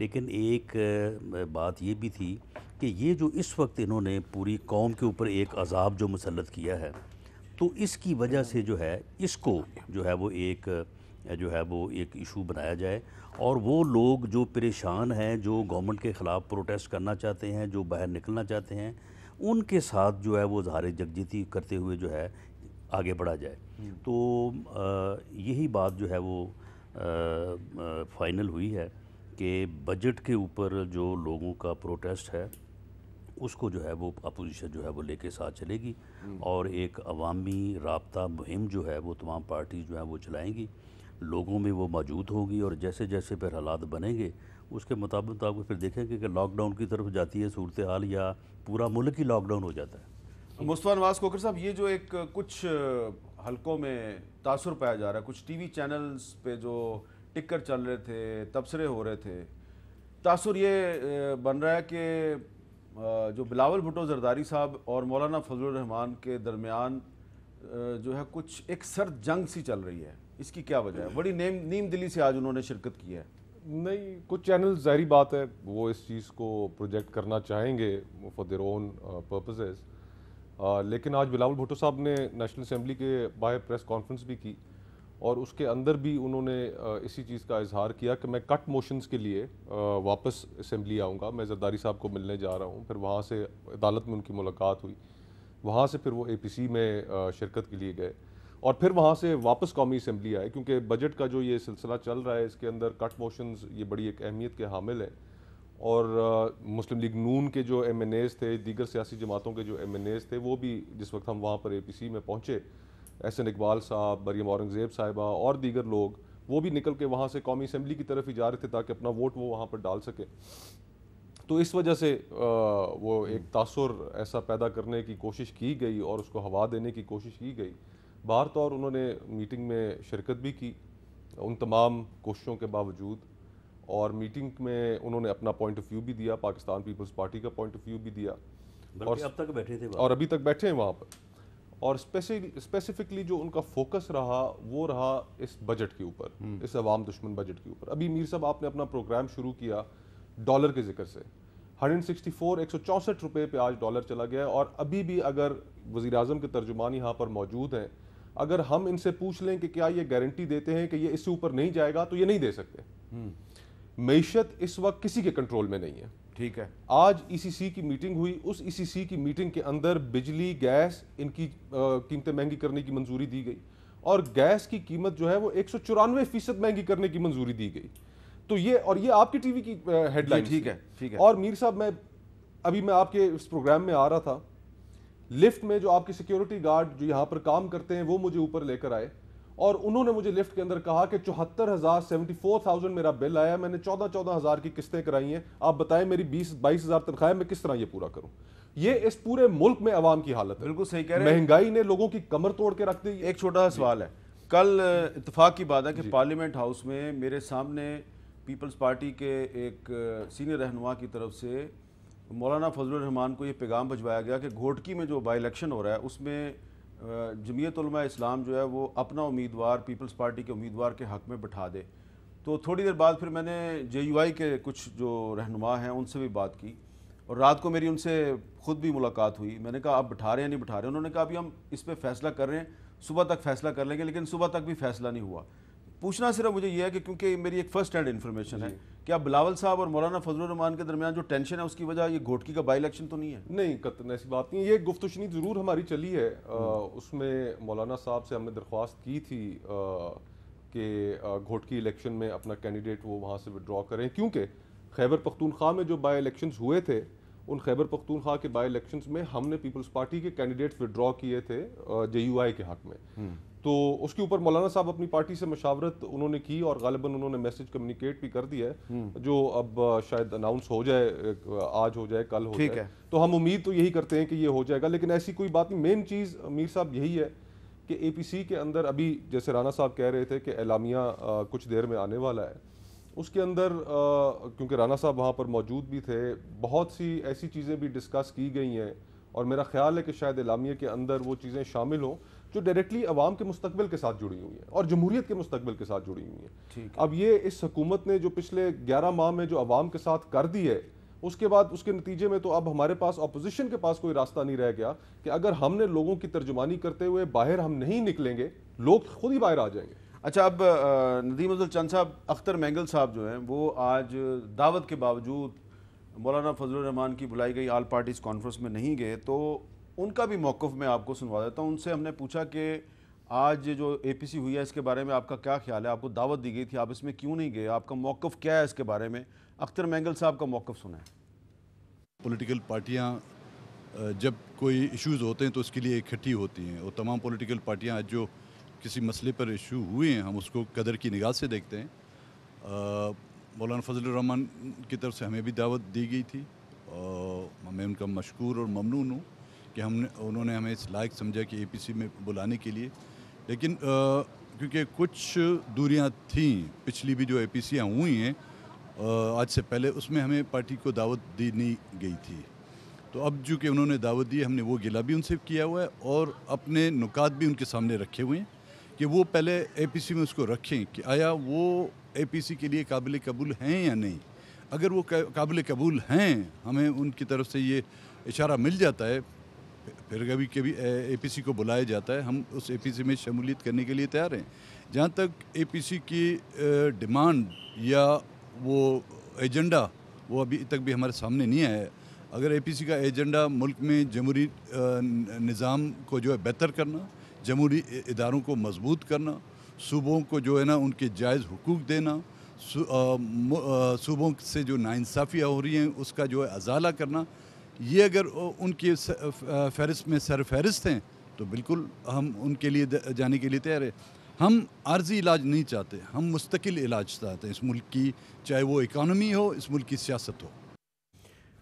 لیکن ایک بات یہ بھی تھی کہ یہ جو اس وقت انہوں نے پوری قوم کے اوپر ایک عذاب جو مسلط کیا ہے، تو اس کی وجہ سے جو ہے اس کو جو ہے وہ ایک ایشو بنایا جائے، اور وہ لوگ جو پریشان ہیں، جو گورنمنٹ کے خلاف پروٹیسٹ کرنا چاہتے ہیں، جو باہر نکلنا چاہتے ہیں، ان کے ساتھ جو ہے وہ اظہار یکجہتی کرتے ہوئے جو ہے آگے بڑھا جائے۔ تو یہی بات جو ہے وہ فائنل ہوئی ہے کہ بجٹ کے اوپر جو لوگوں کا پروٹیسٹ ہے اس کو جو ہے وہ اپوزیشن جو ہے وہ لے کے ساتھ چلے گی، اور ایک عوامی رابطہ مہم جو ہے وہ تمام پارٹیز جو ہیں وہ چلائیں گی، لوگوں میں وہ موجود ہوگی، اور جیسے جیسے پھر حالات بنیں گے اس کے مطابق آپ کو پھر دیکھیں گے کہ لاک ڈاؤن کی طرف جاتی ہے صورتحال یا پورا ملک ہی لاک ڈاؤن ہو جاتا ہے۔ مصطفیٰ نواز کھوکھر صاحب، یہ جو ایک کچھ حلقوں میں تاثر پایا جا رہا ہے، کچھ ٹی وی چینلز پہ جو ٹکر چل رہے تھے، تبصرے ہو رہے تھے، تاثر یہ بن رہا ہے کہ جو بلاول بھٹو زرداری صاحب اور مولانا فضل الرحمان کے درمیان جو ہے کچھ ایک سرد جنگ سی چل رہی ہے، اس کی کیا وجہ ہے؟ بڑی نیم دلی سے آج انہوں نے شرکت کی ہے۔ نہیں، کچھ چینل ظاہری بات ہے وہ اس چیز کو پروجیکٹ کرنا چاہیں گے فار دیئر اون پرپزز، لیکن آج بلاول بھٹو صاحب نے نیشنل اسمبلی کے باہر پریس کانفرنس بھی کی، اور اس کے اندر بھی انہوں نے اسی چیز کا اظہار کیا کہ میں کٹ موشنز کے لیے واپس اسمبلی آؤں گا، میں زرداری صاحب کو ملنے جا رہا ہوں۔ پھر وہاں سے عدالت میں ان کی ملاقات ہوئی، وہاں سے پھر وہ اے پی سی میں شرکت کے لیے گئے، اور پھر وہاں سے واپس قومی اسمبلی آئے، کیونکہ بجٹ کا جو یہ سلسلہ چل رہا ہے اس کے اندر کٹ موشنز یہ بڑی ایک اہمیت کے حامل ہیں، اور مسلم لیگ نون کے جو ایم این ایز تھے، دیگر سیاسی جماعتوں کے جو ایم این ایز تھے، وہ بھی جس وقت ہم وہاں پر اے پی سی میں پہنچے، احسن اقبال صاحب، مریم اورنگزیب صاحبہ اور دیگر لوگ، وہ بھی نکل کے وہاں سے قومی اسمبلی کی طرف ہی جا رہے تھے تاکہ اپنا ووٹ وہ وہاں پر ڈال سکے۔ تو اس وجہ سے وہ ایک تاثر ایسا پیدا کرنے کی کوشش کی گئی اور اس کو ہوا دینے کی کوشش کی گئی۔ باہر طور انہوں نے میٹنگ میں شرکت بھی کی ان تمام کوششوں کے باوجود، اور میٹنگ میں انہوں نے اپنا پوائنٹ آف ویو بھی دیا، پاکستان پیپلز پارٹی کا پوائنٹ آف ویو بھی دیا، اور اب تک بیٹھے تھے اور ابھی تک بیٹھے ہیں وہاں پر، اور اسپیسیفکلی جو ان کا فوکس رہا وہ رہا اس بجٹ کے اوپر، اس عوام دشمن بجٹ کے اوپر۔ ابھی میر صاحب آپ نے اپنا پروگرام شروع کیا ڈالر کے ذکر سے، 164 روپے پہ آج ڈالر چلا گیا ہے، اور ابھی بھی اگر وزیر اعظم کے ترجمان یہاں پر موجود ہیں، اگر ہم ان سے پوچھ لیں کہ کیا یہ گارنٹی دیتے ہیں کہ یہ اس سے اوپر نہیں جائے گا، تو یہ نہیں دے سکتے۔ معیشت اس وقت کسی کے کنٹرول میں نہیں ہے۔ ٹھیک ہے، آج ای سی سی کی میٹنگ ہوئی، اس ای سی سی کی میٹنگ کے اندر بجلی، گیس، ان کی قیمتیں مہنگی کرنے کی منظوری دی گئی، اور گیس کی قیمت جو ہے وہ 194% مہنگی کرنے کی منظوری دی گئی۔ تو یہ آپ کی ٹی وی کی ہیڈ لائن۔ ٹھیک ہے۔ اور میر صاحب، میں آپ کے اس پروگرام میں آ رہا تھا، لفٹ میں جو آپ کے سیکیورٹی گارڈ جو یہاں پر کام کرتے ہیں وہ مجھے اوپر لے کر آئے، اور انہوں نے مجھے لفٹ کے اندر کہا کہ 74,000 میرا بل آیا، میں نے 14,000 کی قسطیں کرائی ہیں، آپ بتائیں میری 22,000 تنخواہ ہے، میں کس طرح یہ پورا کروں؟ یہ اس پورے ملک میں عوام کی حالت ہے۔ بالکل صحیح کہہ رہے ہیں، مہنگائی نے لوگوں کی کمر توڑ کے رکھ دی۔ ایک چھوٹا سا سوال ہے، کل اتفاق کی بات ہے کہ پارلیمنٹ ہاؤس میں میرے سامنے پیپلز پارٹی کے ایک سینئر رہنما کی طرف سے مولانا فضل الرحمان کو یہ پیغام بھجوایا گیا کہ گھوٹکی میں جو بائی الیکشن ہو رہا ہے اس میں جمعیت علماء اسلام جو ہے وہ اپنا امیدوار پیپلز پارٹی کے امیدوار کے حق میں بٹھا دے۔ تو تھوڑی دیر بعد پھر میں نے جے یو آئی کے کچھ جو رہنما ہیں ان سے بھی بات کی، اور رات کو میری ان سے خود بھی ملاقات ہوئی۔ میں نے کہا آپ بٹھا رہے ہیں نہیں بٹھا رہے؟ انہوں نے کہا ابھی ہم اس پہ فیصلہ کر رہے ہیں، صبح تک فیصلہ کر لیں گے، لیکن صبح تک بھی فیصلہ نہیں ہوا۔ پوچھنا صرف مجھے یہ ہے کہ کیونکہ میری ایک فرسٹ ہینڈ انفارمیشن ہے، کیا بلاول صاحب اور مولانا فضل الرحمان کے درمیان جو ٹینشن ہے اس کی وجہ یہ گھوٹکی کا بائی الیکشن تو نہیں ہے؟ نہیں، قطعاً ایسی بات نہیں۔ یہ گفت و شنید ضرور ہماری چلی ہے، اس میں مولانا صاحب سے ہم نے درخواست کی تھی کہ گھوٹکی الیکشن میں اپنا کینڈیڈیٹ وہ وہاں سے وڈرا کریں، کیونکہ خیبر پختونخوا میں جو بائی الیکشنز ہوئے تھے ان خیبر پختونخوا کے بائی الیکشنز میں ہم نے پیپلز پارٹی کے کینڈیڈیٹ وڈرا کیے تھے جے یو آئی کے حق میں۔ تو اس کے اوپر مولانا صاحب اپنی پارٹی سے مشاورت انہوں نے کی، اور غالباً انہوں نے میسج کمیونیکیٹ بھی کر دیا ہے، جو اب شاید اناؤنس ہو جائے، آج ہو جائے، کل ہو جائے۔ تو ہم امید تو یہی کرتے ہیں کہ یہ ہو جائے گا، لیکن ایسی کوئی بات نہیں۔ مین چیز میر صاحب یہی ہے کہ اے پی سی کے اندر ابھی جیسے رانا صاحب کہہ رہے تھے کہ اعلامیہ کچھ دیر میں آنے والا ہے، اس کے اندر کیونکہ رانا صاحب وہاں پر موجود بھی تھے، بہت سی ایسی چیزیں بھی ڈسکس کی گئی ہیں، اور میرا خیال ہے کہ شاید اعلامیہ کے اندر وہ چیزیں شامل ہوں جو ڈائریکٹلی عوام کے مستقبل کے ساتھ جڑی ہوئی ہیں اور جمہوریت کے مستقبل کے ساتھ جڑی ہوئی ہیں. اب یہ اس حکومت نے جو پچھلے 11 ماہ میں جو عوام کے ساتھ کر دی ہے، اس کے بعد اس کے نتیجے میں تو اب ہمارے پاس اپوزیشن کے پاس کوئی راستہ نہیں رہ گیا کہ اگر ہم نے لوگوں کی ترجمانی کرتے ہوئے باہر ہم نہیں نکلیں گے، لوگ خود ہی باہر آ جائیں گے. اچھا، اب ندیم افضل چند صاحب، اختر مینگل صاحب جو ہیں وہ آج دعوت کے باوجود مولانا فضل الرحمان کی بلائی گئی آل پارٹیز کانفرنس میں نہیں گئے، تو ان کا بھی موقف میں آپ کو سنوا دیتا ہوں. ان سے ہم نے پوچھا کہ آج جو اے پی سی ہوئی ہے اس کے بارے میں آپ کا کیا خیال ہے، آپ کو دعوت دی گئی تھی، آپ اس میں کیوں نہیں گئے، آپ کا موقف کیا ہے اس کے بارے میں؟ اختر مینگل صاحب کا موقف سنیں. پولیٹیکل پارٹیاں جب کوئی ایشوز ہوتے ہیں تو اس کے لیے اکٹھی ہوتی ہیں، اور تمام پولیٹیکل پارٹیاں آج جو کسی مسئلے پر ایشو ہوئے ہیں ہم اس کو قدر کی نگاہ سے دیکھتے ہیں. مولانا فضل الرحمان کی طرف سے ہمیں بھی دعوت دی گئی تھی، اور میں ان کا مشکور اور ممنون ہوں کہ انہوں نے ہمیں اس لائق سمجھا کہ اے پی سی میں بلانے کے لیے. لیکن کیونکہ کچھ دوریاں تھیں پچھلی بھی جو اے پی سیاں ہوئی ہیں آج سے پہلے، اس میں ہمیں پارٹی کو دعوت دی نہیں گئی تھی. تو اب جو کہ انہوں نے دعوت دی، ہم نے وہ گلہ بھی ان سے کیا ہوا ہے اور اپنے نکات بھی ان کے سامنے رکھے ہوئے ہیں کہ وہ پہلے اے پی سی میں اس کو رکھیں کہ آیا وہ اے پی سی کے لیے قابل قبول ہیں یا نہیں. اگر وہ قابل قبول ہیں، ہمیں ان کی طرف سے یہ اشارہ مل جاتا ہے، پھر کبھی کبھی اے پی سی کو بلایا جاتا ہے، ہم اس اے پی سی میں شمولیت کرنے کے لیے تیار ہیں. جہاں تک اے پی سی کی ڈیمانڈ یا وہ ایجنڈا، وہ ابھی تک بھی ہمارے سامنے نہیں آیا ہے. اگر اے پی سی کا ایجنڈا ملک میں جمہوری نظام کو جو ہے بہتر کرنا، جمہوری اداروں کو مضبوط کرنا، صوبوں کو جو ہے نا ان کے جائز حقوق دینا، صوبوں سے جو ناانصافیاں ہو رہی ہیں اس کا جو ہے ازالہ کرنا، یہ اگر ان کی فہرست میں سر فہرست ہیں تو بالکل ہم ان کے لیے جانے کے لیے تیار ہیں. ہم عارضی علاج نہیں چاہتے، ہم مستقل علاج چاہتے ہیں اس ملک کی، چاہے وہ اکانومی ہو، اس ملک کی سیاست ہو.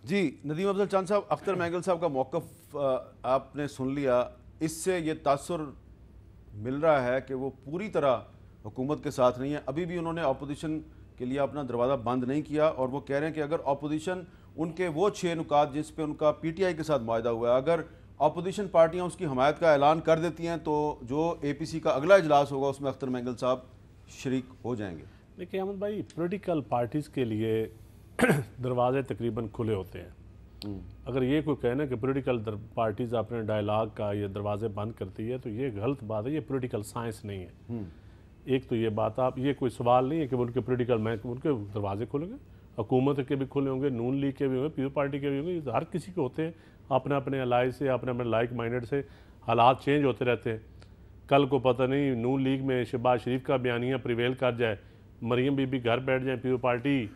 جی ندیم افضل چند صاحب، اختر مینگل صاحب کا موقف آپ نے سن لیا. اس سے یہ تاثر مل رہا ہے کہ وہ پوری طرح حکومت کے ساتھ نہیں ہے. ابھی بھی انہوں نے اپوزیشن کے لیے اپنا دروازہ بند نہیں کیا، اور وہ کہہ رہے ہیں کہ اگر اپوزیشن ان کے وہ 6 نکات جس پہ ان کا پی ٹی آئی کے ساتھ معاہدہ ہوا ہے، اگر اپوزیشن پارٹیاں اس کی حمایت کا اعلان کر دیتی ہیں تو جو اے پی سی کا اگلا اجلاس ہوگا اس میں اختر مینگل صاحب شریک ہو جائیں گے. دیکھیں احمد بھائی، پولیٹیکل پارٹیز کے لیے دروازے تقریباً کھلے ہوتے ہیں. اگر یہ کوئی کہنا کہ پولیٹیکل پارٹیز اپنے ڈائلاگ کا یہ دروازے بند کرتی ہے تو یہ غلط بات ہے، یہ پولیٹیکل سائنس نہیں ہے. ایک تو یہ بات، آپ یہ کوئی سوال نہیں ہے کہ ان کے پولیٹیکل ان کے دروازے کھلیں گے، حکومت کے بھی کھلے ہوں گے، نون لیگ کے بھی ہوں گے، پیپل پارٹی کے بھی ہوں گے، ہر کسی کے ہوتے ہیں اپنے اپنے الائی سے، اپنے اپنے لائک مائنڈڈ سے. حالات چینج ہوتے رہتے ہیں. کل کو پتہ نہیں نون لیگ میں شہباز شریف کا بیانیہ پریویل کر جائے، مریم بی بی گھر بیٹھ جائیں، پیپل پارٹی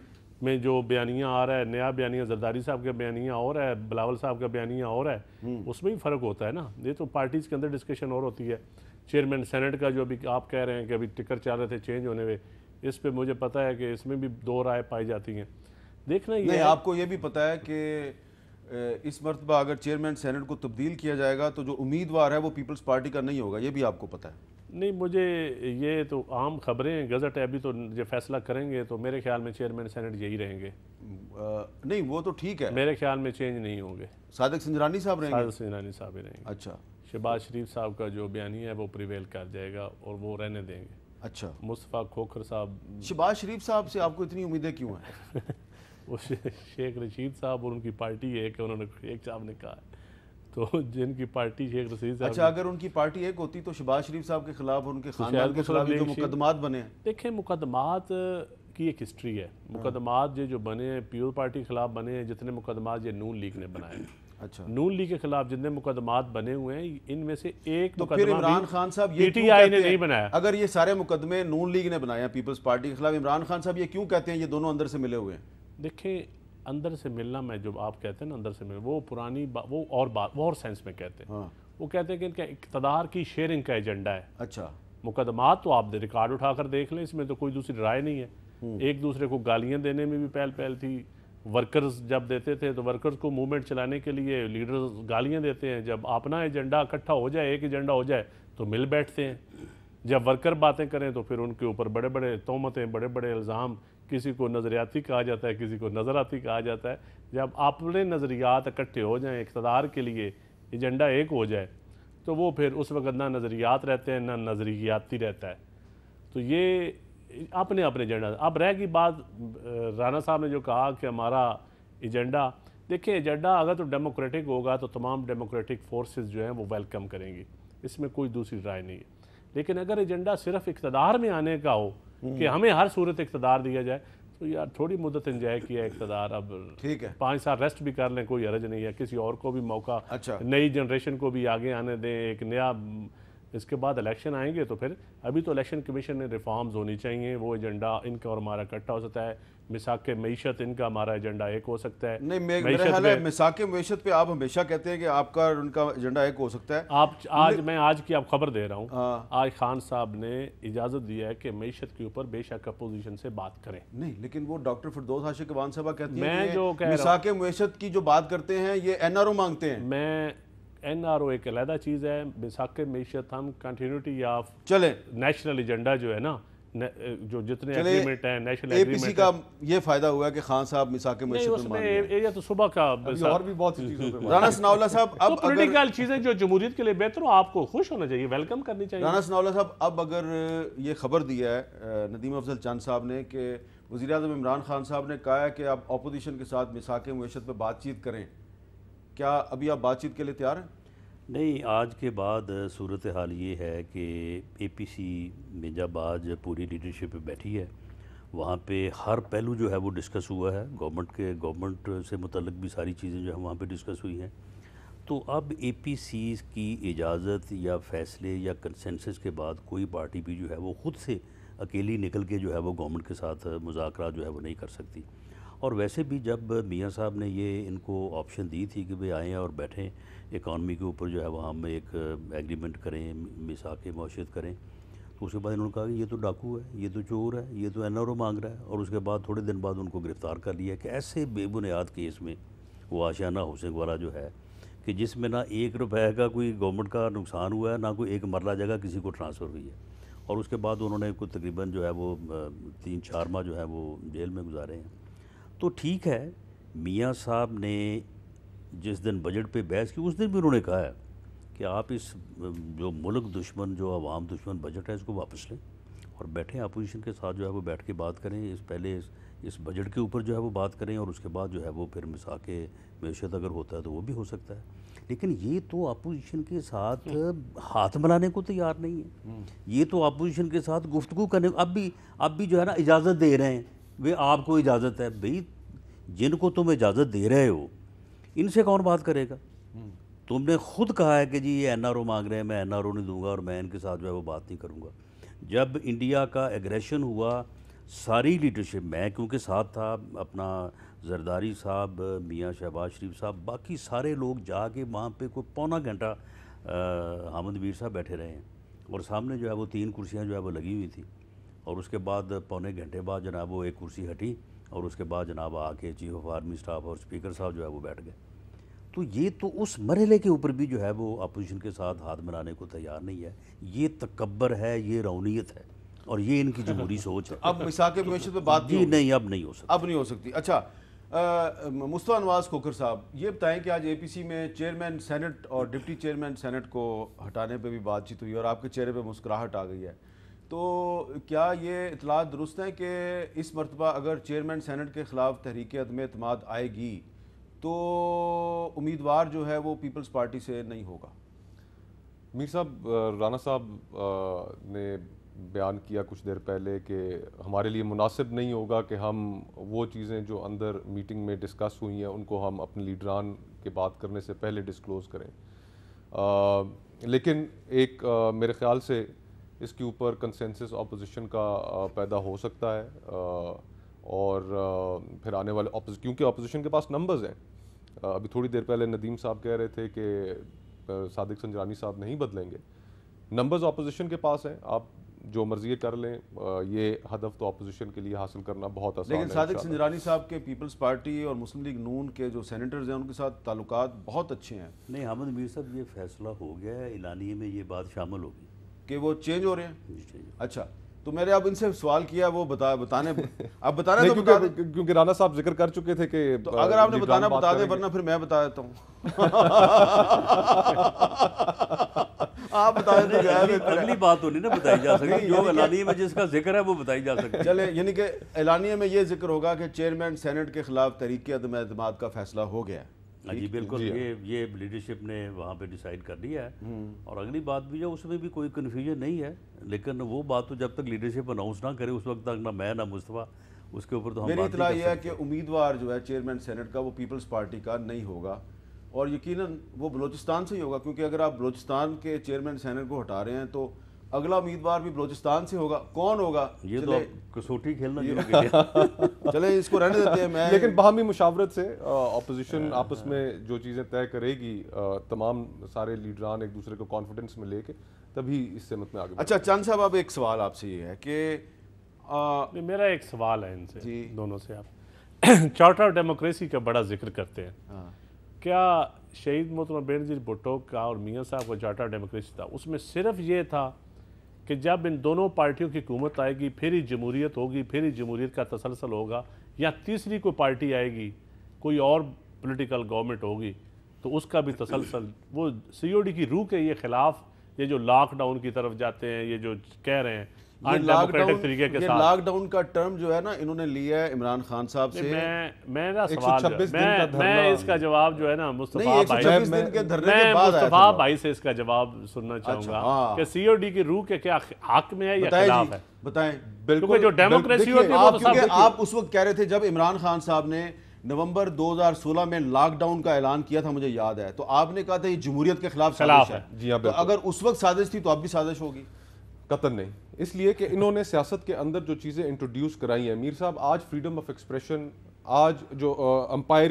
میں جو بیانیہ آ رہا ہے، نیا بیانیہ زرداری صاحب کا بیانیہ اور ہے، بلاول صاحب کا بیانیہ اور ہے، اس میں بھی فرق ہوتا ہے نا. یہ تو پارٹیز کے اندر ڈسکشن اور ہوتی ہے. چیئرمین سینٹ کا جو ابھی آپ کہہ رہے ہیں کہ ابھی ٹکر چل رہے تھے چینج ہونے میں، اس پہ مجھے پتہ ہے کہ اس میں بھی 2 رائے پائی جاتی ہیں. دیکھنا یہ نہیں، آپ کو یہ بھی پتہ ہے کہ اس مرتبہ اگر چیئرمین سینٹ کو تبدیل کیا جائے گا تو جو امیدوار ہے وہ پیپلز پارٹی کا نہیں ہوگا، یہ بھی آپ کو پتہ ہے. نہیں، مجھے یہ تو عام خبریں ہیں، گزٹ ہے، ابھی تو جو فیصلہ کریں گے تو میرے خیال میں چیئرمین سینٹ یہی رہیں گے. نہیں، وہ تو ٹھیک ہے، میرے خیال میں چینج نہیں ہوں گے. صادق سنجرانی صاحب رہیں گے. صادق سنجرانی صاحب ہی رہیں گے. اچھا. شہباز شریف صاحب کا جو بیانیہ ہے وہ پریویل کر جائے گا اور وہ رہنے دیں گے. اچھا. مصطفیٰ کھوکھر صاحب، شہباز شریف صاحب سے آپ کو اتنی امیدیں کیوں ہیں؟ وہ شیخ رشید صاحب اور ان کی پارٹی ہے کہ انہوں نے ایک صاحب نے کہا ہے، تو جن کی پارٹی شیخ رشید صاحب. اچھا، اگر ان کی پارٹی ایک ہوتی تو شہباز شریف صاحب کے خلاف اور ان کے خاندان کے خلاف جو مقدمات بنے ہیں. دیکھیں، مقدمات کی ایک ہسٹری ہے. مقدمات جو بنے ہیں پیپل پارٹی کے خلاف بنے ہیں، جتنے مقدمات یہ نون لیگ نے بنائے ہیں. اچھا. نون لیگ کے خلاف جتنے مقدمات بنے ہوئے ہیں ان میں سے ایک تو پھر عمران خان صاحب پی ٹی آئی نے نہیں بنایا. اگر یہ سارے مقدمے نون لیگ نے بنائے ہیں پیپلز پارٹی کے خلاف، عمران خان صاحب یہ کیوں کہتے ہیں یہ دونوں اندر سے ملے ہوئے ہیں؟ دیکھیں، اندر سے ملنا میں جو آپ کہتے ہیں نا اندر سے ملنا، وہ پرانی وہ اور سینس میں کہتے ہیں. وہ کہتے ہیں کہ ان کا اقتدار کی شیئرنگ کا ایجنڈا ہے. اچھا. مقدمات تو آپ ریکارڈ اٹھا کر دیکھ لیں، اس میں تو کوئی دوسری رائے نہیں ہے. ایک دوسرے کو گالیاں دینے میں بھی پہل تھی. ورکرز جب دیتے تھے تو ورکرز کو موومنٹ چلانے کے لیے لیڈرز گالیاں دیتے ہیں. جب اپنا ایجنڈا اکٹھا ہو جائے، ایک ایجنڈا ہو جائے تو مل بیٹھتے ہیں. جب ورکر باتیں کریں تو پھر ان کے اوپر بڑے بڑے تہمتیں، بڑے بڑے الزام، کسی کو نظریاتی کہا جاتا ہے، کسی کو نظراتی کہا جاتا ہے. جب اپنے نظریات اکٹھے ہو جائیں، اقتدار کے لیے ایجنڈا ایک ہو جائے تو وہ پھر اس وقت نہ نظریات رہتے ہیں نہ نظریاتی رہتا ہے. تو یہ اپنے اپنے ایجنڈا. اب رہ گئی بات رانا صاحب نے جو کہا کہ ہمارا ایجنڈا، دیکھیں ایجنڈا اگر تو ڈیموکریٹک ہوگا تو تمام ڈیموکریٹک فورسز جو ہیں وہ ویلکم کریں گی، اس میں کوئی دوسری رائے نہیں ہے. لیکن اگر ایجنڈا صرف اقتدار میں آنے کا ہو کہ ہمیں ہر صورت اقتدار دیا جائے تو یار تھوڑی مدت انجوائے کیا اقتدار، اب ٹھیک ہے 5 سال ریسٹ بھی کر لیں، کوئی حرج نہیں ہے، کسی اور کو بھی موقع، اچھا نئی جنریشن کو بھی آگے آنے دیں، ایک نیا، اس کے بعد الیکشن آئیں گے تو پھر ابھی تو الیکشن کمیشن نے ریفارمز ہونی چاہیے، وہ ایجنڈا ان کا اور ہمارا اکٹھا ہو سکتا ہے. مساق معیشت ان کا ہمارا ایجنڈا ایک ہو سکتا ہے. نہیں میرا خیال ہے مساق معیشت پہ آپ ہمیشہ کہتے ہیں کہ آپ کا اور ان کا ایجنڈا ایک ہو سکتا ہے. میں آج کی آپ خبر دے رہا ہوں، آج خان صاحب نے اجازت دیا ہے کہ معیشت کے اوپر بے شک اپوزیشن سے بات کریں. نہیں لیکن وہ ڈاکٹر فردوس عاشق اقبال صاحبہ کہتی میں ہیں جو کہ کہہ رہا مساق معیشت کی جو بات کرتے ہیں یہ این آر او مانگتے ہیں. میں این آر او ایک علیحدہ چیز ہے، مساق معیشت ہم کنٹینیوٹی آف چلیں نیشنل ایجنڈا جو ہے نا، جو جتنے اگریمنٹ ہیں national A P C agreement کا یہ فائدہ ہوا ہے کہ خان صاحب مساق معیشت اس میں میں مان گئے. یہ تو صبح کا اور بھی بہت سی چیزوں پہ رانا ثناء اللہ صاحب اب اگر پولیٹیکل چیزیں جو جمہوریت کے لیے بہتر ہو آپ کو خوش ہونا چاہیے، ویلکم کرنی چاہیے. رانا ثناء اللہ صاحب اب اگر یہ خبر دیا ہے ندیم افضل چند صاحب نے کہ وزیر اعظم عمران خان صاحب نے کہا ہے کہ آپ اپوزیشن کے ساتھ مساق معیشت پہ بات چیت کریں، کیا ابھی آپ بات چیت کے لیے تیار ہیں؟ نہیں، آج کے بعد صورتحال یہ ہے کہ اے پی سی میں جب آج پوری لیڈرشپ بیٹھی ہے وہاں پہ ہر پہلو جو ہے وہ ڈسکس ہوا ہے، گورنمنٹ سے متعلق بھی ساری چیزیں جو ہیں وہاں پہ ڈسکس ہوئی ہیں. تو اب اے پی سی کی اجازت یا فیصلے یا کنسنسس کے بعد کوئی پارٹی بھی جو ہے وہ خود سے اکیلی نکل کے جو ہے وہ گورنمنٹ کے ساتھ مذاکرات جو ہے وہ نہیں کر سکتی. اور ویسے بھی جب میاں صاحب نے یہ ان کو آپشن دی تھی کہ بھئی آئیں اور بیٹھیں اکانومی کے اوپر جو ہے وہ ہم ایک ایگریمنٹ کریں، میثاق معیشت کریں، تو اس کے بعد انہوں نے کہا کہ یہ تو ڈاکو ہے، یہ تو چور ہے، یہ تو این آر او مانگ رہا ہے. اور اس کے بعد تھوڑے دن بعد ان کو گرفتار کر لیا کہ ایسے بے بنیاد کیس میں وہ آشیانہ حسین والا جو ہے کہ جس میں نہ 1 روپے کا کوئی گورنمنٹ کا نقصان ہوا ہے، نہ کوئی ایک مرلہ جگہ کسی کو ٹرانسفر ہوئی ہے. اور اس کے بعد انہوں نے کوئی تقریباً جو ہے وہ 3-4 ماہ جو ہے وہ جیل میں گزارے ہیں. تو ٹھیک ہے، میاں صاحب نے جس دن بجٹ پہ بحث کی اس دن بھی انہوں نے کہا ہے کہ آپ اس جو ملک دشمن، جو عوام دشمن بجٹ ہے اس کو واپس لیں اور بیٹھیں اپوزیشن کے ساتھ جو ہے وہ بیٹھ کے بات کریں. پہلے اس بجٹ کے اوپر جو ہے وہ بات کریں اور اس کے بعد جو ہے وہ پھر مساق معیشت اگر ہوتا ہے تو وہ بھی ہو سکتا ہے. لیکن یہ تو اپوزیشن کے ساتھ ہاتھ ملانے کو تیار نہیں ہے، یہ تو اپوزیشن کے ساتھ گفتگو کرنے اب بھی جو ہے نا اجازت دے رہے ہیں. وہ آپ کو اجازت ہے، بھئی جن کو تم اجازت دے رہے ہو ان سے کون بات کرے گا؟ تم نے خود کہا ہے کہ جی یہ این آر او مانگ رہے ہیں، میں این آر او نہیں دوں گا اور میں ان کے ساتھ جو ہے وہ بات نہیں کروں گا. جب انڈیا کا ایگریشن ہوا ساری لیڈرشپ، میں کیونکہ ساتھ تھا، اپنا زرداری صاحب، میاں شہباز شریف صاحب، باقی سارے لوگ جا کے وہاں پہ کوئی پونا گھنٹہ حامد میر صاحب بیٹھے رہے ہیں اور سامنے جو ہے وہ 3 کرسیاں جو ہے وہ لگی ہوئی تھیں. اور اس کے بعد پونے گھنٹے بعد جناب وہ ایک کرسی ہٹی اور اس کے بعد جناب آ کے چیف آف آرمی اسٹاف اور اسپیکر صاحب جو ہے وہ بیٹھ گئے. تو یہ تو اس مرحلے کے اوپر بھی جو ہے وہ اپوزیشن کے ساتھ ہاتھ ملانے کو تیار نہیں ہے. یہ تکبر ہے، یہ رونیت ہے اور یہ ان کی جمہوری سوچ ہے. اب مساق معیشت پہ بات جی نہیں، اب نہیں ہو سکتی، اب نہیں ہو سکتی. اچھا مصطفیٰ نواز کھوکھر صاحب یہ بتائیں کہ آج اے پی سی میں چیئرمین سینٹ اور ڈپٹی چیئرمین سینٹ کو ہٹانے پہ بھی بات چیت ہوئی اور آپ کے چہرے پہ مسکراہٹ آ گئی ہے. تو کیا یہ اطلاعات درست ہیں کہ اس مرتبہ اگر چیئرمین سینٹ کے خلاف تحریک عدم اعتماد آئے گی تو امیدوار جو ہے وہ پیپلز پارٹی سے نہیں ہوگا؟ میر صاحب، رانا صاحب نے بیان کیا کچھ دیر پہلے کہ ہمارے لیے مناسب نہیں ہوگا کہ ہم وہ چیزیں جو اندر میٹنگ میں ڈسکس ہوئی ہیں ان کو ہم اپنے لیڈران کے بات کرنے سے پہلے ڈسکلوز کریں. لیکن ایک میرے خیال سے اس کے اوپر کنسنسس اپوزیشن کا پیدا ہو سکتا ہے اور پھر آنے والے کیونکہ اپوزیشن کے پاس نمبرز ہیں. ابھی تھوڑی دیر پہلے ندیم صاحب کہہ رہے تھے کہ صادق سنجرانی صاحب نہیں بدلیں گے. نمبرز اپوزیشن کے پاس ہیں، آپ جو مرضی کر لیں، یہ ہدف تو اپوزیشن کے لیے حاصل کرنا بہت آسان ہے. لیکن صادق سنجرانی صاحب کے پیپلز پارٹی اور مسلم لیگ نون کے جو سینیٹرز ہیں ان کے ساتھ تعلقات بہت اچھے ہیں. نہیں حامد میر صاحب، یہ فیصلہ ہو گیا ہے، اعلانیے میں یہ بات شامل ہوگی کہ وہ چینج ہو رہے ہیں. جی. اچھا، تو میں نے اب ان سے سوال کیا، وہ بتانے اب بتانا نہیں، تو بتا دیں، کیونکہ رانا صاحب ذکر کر چکے تھے کہ تو اگر آپ نے بتانا بتا دیں ورنہ پھر میں بتا دیتا ہوں. آپ بتائیں تو کیا ہے اگلی بات تو نہیں نا بتائی جا سکتی، جو اعلانیے میں جس کا ذکر ہے وہ بتائی جا سکتی ہے۔ چلے یعنی کہ اعلانیہ میں یہ ذکر ہوگا کہ چیئرمین سینٹ کے خلاف تحریک عدم اعتماد کا فیصلہ ہو گیا ہے۔ جی بالکل، یہ لیڈرشپ نے وہاں پہ ڈیسائیڈ کر لیا ہے، اور اگلی بات بھی جو اس میں بھی کوئی کنفیوژن نہیں ہے، لیکن وہ بات تو جب تک لیڈرشپ اناؤنس نہ کرے اس وقت تک نہ میں نہ مصطفیٰ اس کے اوپر تو ہم میری بات اطلاع نہیں یہ کر ہے سکتے۔ کہ امیدوار جو ہے چیئرمین سینٹ کا وہ پیپلز پارٹی کا نہیں ہوگا، اور یقیناً وہ بلوچستان سے ہی ہوگا، کیونکہ اگر آپ بلوچستان کے چیئرمین سینٹ کو ہٹا رہے ہیں تو اگلا امیدوار بھی بلوچستان سے ہوگا۔ کون ہوگا؟ یہ تو کسوٹی کھیلنا شروع کیا۔ چلے اس کو رہنے دیتے ہیں۔ میں لیکن باہمی مشاورت سے اپوزیشن آپس میں جو چیزیں طے کرے گی، تمام سارے لیڈران ایک دوسرے کو کانفیڈنس میں لے کے تبھی اس سمت میں آگے۔ اچھا چند صاحب، اب ایک سوال آپ سے یہ ہے کہ میرا ایک سوال ہے ان سے جی دونوں سے، آپ چارٹر ڈیموکریسی کا بڑا ذکر کرتے ہیں، کیا شہید محترم بینظیر بھٹو کا اور میاں صاحب کا چارٹر ڈیموکریسی تھا اس میں صرف یہ تھا کہ جب ان دونوں پارٹیوں کی حکومت آئے گی پھر ہی جمہوریت ہوگی، پھر ہی جمہوریت کا تسلسل ہوگا، یا تیسری کوئی پارٹی آئے گی، کوئی اور پولیٹیکل گورنمنٹ ہوگی تو اس کا بھی تسلسل؟ وہ سی او ڈی کی روح کے یہ خلاف، یہ جو لاک ڈاؤن کی طرف جاتے ہیں، یہ جو کہہ رہے ہیں ان ڈیموکریٹک طریقے کے یہ ساتھ، لاک ڈاؤن کا ٹرم جو ہے نا انہوں نے لیا ہے عمران خان صاحب سے۔ میرا سوال میں اس کا جواب جو ہے نا مصطفیٰ بھائی، مصطفیٰ بھائی سے اس کا جواب سننا چاہوں گا کہ سی او ڈی کی روح کے کیا حق میں ہے یا خلاف ہے؟ بتائیں۔ کیونکہ جو ڈیموکریسی ہوتی ہے وہ تو کیونکہ آپ اس وقت کہہ رہے تھے جب عمران خان صاحب نے نومبر 2016 میں لاک ڈاؤن کا اعلان کیا تھا، مجھے یاد ہے، تو آپ نے کہا تھا یہ جمہوریت کے خلاف سازش ہے۔ جی ہاں، تو اگر اس وقت سازش تھی تو اب بھی سازش ہوگی؟ قطعاً نہیں، اس لیے کہ انہوں نے سیاست کے اندر جو چیزیں انٹروڈیوس کرائی ہیں، میر صاحب آج فریڈم آف ایکسپریشن، آج جو امپائر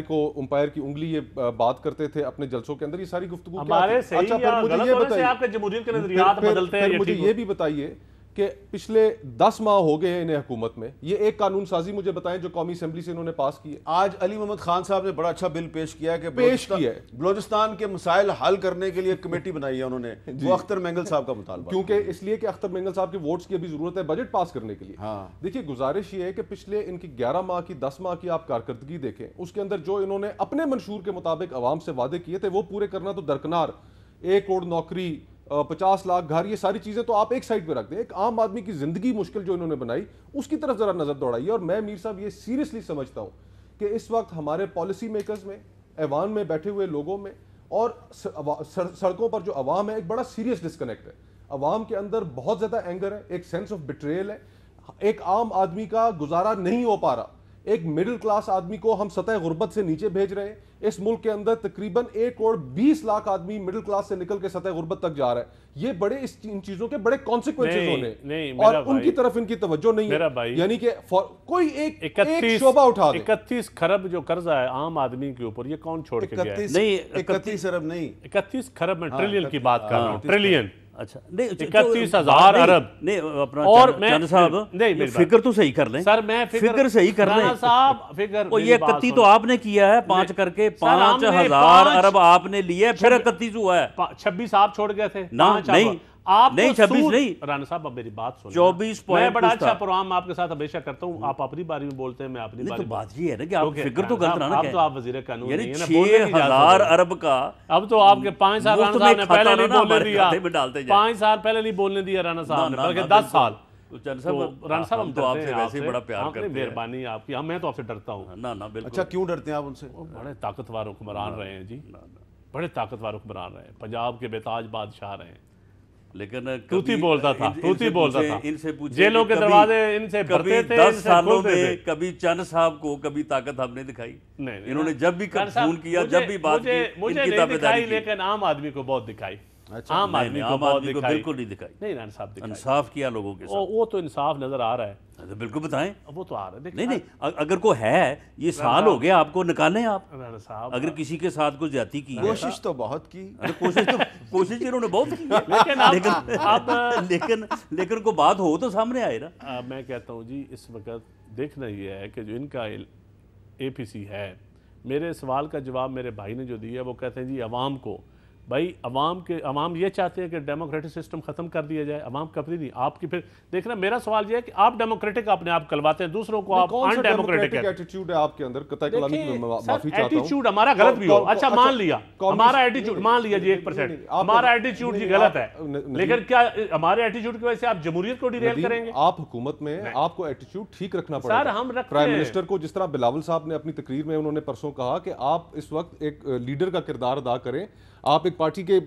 کی انگلی یہ بات کرتے تھے اپنے جلسوں کے اندر، یہ ساری گفتگو ہمارے صحیح یا غلط ہونے سے آپ کے جمہوریت کے نظریات بدلتے ہیں؟ مجھے یہ بھی بتائیے کہ پچھلے 10 ماہ ہو گئے ہیں انہیں حکومت میں، یہ ایک قانون سازی مجھے بتائیں جو قومی اسمبلی سے انہوں نے پاس کی ہے۔ آج علی محمد خان صاحب نے بڑا اچھا بل پیش کیا کہ بلوچستان کے مسائل حل کرنے کے لیے کمیٹی بنائی ہے انہوں نے، وہ اختر مینگل صاحب کا مطالبہ، کیونکہ اس لیے کہ اختر مینگل صاحب کے ووٹس کی ابھی ضرورت ہے بجٹ پاس کرنے کے لیے۔ دیکھیے گزارش یہ ہے کہ پچھلے ان کی 11 ماہ کی 10 ماہ کی آپ کارکردگی دیکھیں، اس کے اندر جو انہوں نے اپنے منشور کے مطابق عوام سے وعدے کیے تھے وہ پورے کرنا تو درکنار، 1 کروڑ نوکری، 50 لاکھ گھر، یہ ساری چیزیں تو آپ ایک سائڈ پہ رکھ دیں، ایک عام آدمی کی زندگی مشکل جو انہوں نے بنائی اس کی طرف ذرا نظر دوڑائیے۔ اور میں میر صاحب یہ سیریسلی سمجھتا ہوں کہ اس وقت ہمارے پالیسی میکرز میں، ایوان میں بیٹھے ہوئے لوگوں میں اور سڑکوں پر جو عوام ہے، ایک بڑا سیریس ڈسکنیکٹ ہے۔ عوام کے اندر بہت زیادہ اینگر ہے، ایک سینس آف بیٹریل ہے، ایک عام آدمی کا گزارا نہیں ہو پا رہا، ایک مڈل کلاس آدمی کو ہم سطح غربت سے نیچے بھیج رہے ہیں۔ اس ملک کے اندر تقریباً 1 کروڑ 20 لاکھ آدمی مڈل کلاس سے نکل کے سطح غربت تک جا رہا ہے۔ یہ بڑے ان چیزوں کے بڑے کانسیکوینسز ہونے، اور ان کی طرف ان کی توجہ نہیں ہے، یعنی کہ کوئی ایک شعبہ اٹھا دے۔ 31 کھرب جو قرضہ ہے عام آدمی کے اوپر، یہ کون چھوڑ کے گیا ہے؟ نہیں 31 ارب نہیں، 31 کھرب میں ٹریلین کی بات کر رہا ہوں، ٹریلین۔ اچھا 31,000 ارب۔ نہیں اپنا اور چند صاحب فکر تو صحیح کر لیں، سر میں فکر صحیح کر لیں صاحب، فکر یہ 31 تو آپ نے کیا ہے، 5 کر کے 5,000 ارب آپ نے لیا ہے، پھر 31 ہوا ہے۔ 26 آپ چھوڑ گئے تھے؟ نہیں آپ نہیں 26 نہیں، رانا صاحب اب میری بات سنیں، 24 میں بڑا اچھا پروگرام آپ کے ساتھ ہمیشہ کرتا ہوں، آپ اپنی باری میں بولتے ہیں، میں اپنی باری میں۔ بات یہ ہے نا کہ آپ فکر تو غلط نہ اب تو آپ وزیر قانون یعنی نہیں ہیں نا، 6,000 ارب کا اب تو آپ کے 5 سال رانا صاحب نے پہلے نہیں بولنے دیا، 5 سال پہلے نہیں بولنے دیا رانا صاحب نے، بلکہ 10 سال۔ رانا صاحب ہم تو آپ سے ویسے بڑا پیار کرتے ہیں، مہربانی آپ کی، میں تو آپ سے ڈرتا ہوں۔ نہ بالکل۔ اچھا کیوں ڈرتے ہیں آپ ان سے؟ بڑے طاقتور حکمران رہے ہیں جی، بڑے طاقتور حکمران رہے ہیں، پنجاب کے بےتاج بادشاہ رہے ہیں، لیکن توتی بولتا تھا، ان سے پوچھیں جیلوں کے دروازے ان سے بھرتے تھے، 10 سالوں میں کبھی چند صاحب کو کبھی طاقت ہم نے دکھائی؟ انہوں نے جب بھی فون کیا، جب بھی بات کی، مجھے نہیں دکھائی، لیکن عام آدمی کو بہت دکھائی، عام آدمی کو بہت دکھائی، بالکل نہیں دکھائی۔ نہیں رانا صاحب دکھائی، انصاف کیا لوگوں کے ساتھ، وہ تو انصاف نظر آ رہا ہے، بالکل بتائیں، وہ تو آ رہا ہے۔ نہیں نہیں اگر کوئی ہے، یہ سال ہو گیا آپ کو، نکالیں آپ، رانا صاحب اگر کسی کے ساتھ کوئی زیادتی کی ہے، کوشش تو بہت کی، کوشش انہوں نے بہت کی، لیکن کوئی بات ہو تو سامنے آئے نا۔ میں کہتا ہوں جی اس وقت دیکھنا یہ ہے کہ جو ان کا اے پی سی ہے، میرے سوال کا جواب میرے بھائی نے جو دیا وہ کہتے ہیں جی عوام کو بھائی عوام یہ چاہتے ہیں کہ ڈیموکریٹک سسٹم ختم کر دیا جائے. عوام کبھی نہیں. آپ کی پھر دیکھنا میرا سوال یہ ہے کہ آپ ڈیموکریٹک اپنے آپ کلواتے ہیں, دوسروں کو آپ ان ڈیموکریٹک ہیں. ایٹیٹیوڈ ہے آپ کے اندر, قطع کلامی کی میں معافی چاہتا ہوں. ایٹیٹیوڈ ہمارا غلط بھی ہو, اچھا مان لیا ہمارا ایٹیٹیوڈ, مان لیا جی 1%, ہمارا ایٹیٹیوڈ جی غلط ہے, لیکن کیا ہمارے ایٹیٹیوڈ کی وجہ سے آپ جمہوریت کو ڈیریل کریں گے؟ آپ حکومت میں آپ کو ایٹیٹیوڈ ٹھیک رکھنا پڑے گا. سر ہم رکھتے پرائم ہیں. منسٹر کو جس طرح بلاول صاحب نے اپنی تقریر میں انہوں نے پرسوں کہا کہ آپ اس وقت ایک لیڈر کا کردار ادا کریں, آپ ایک پارٹی کے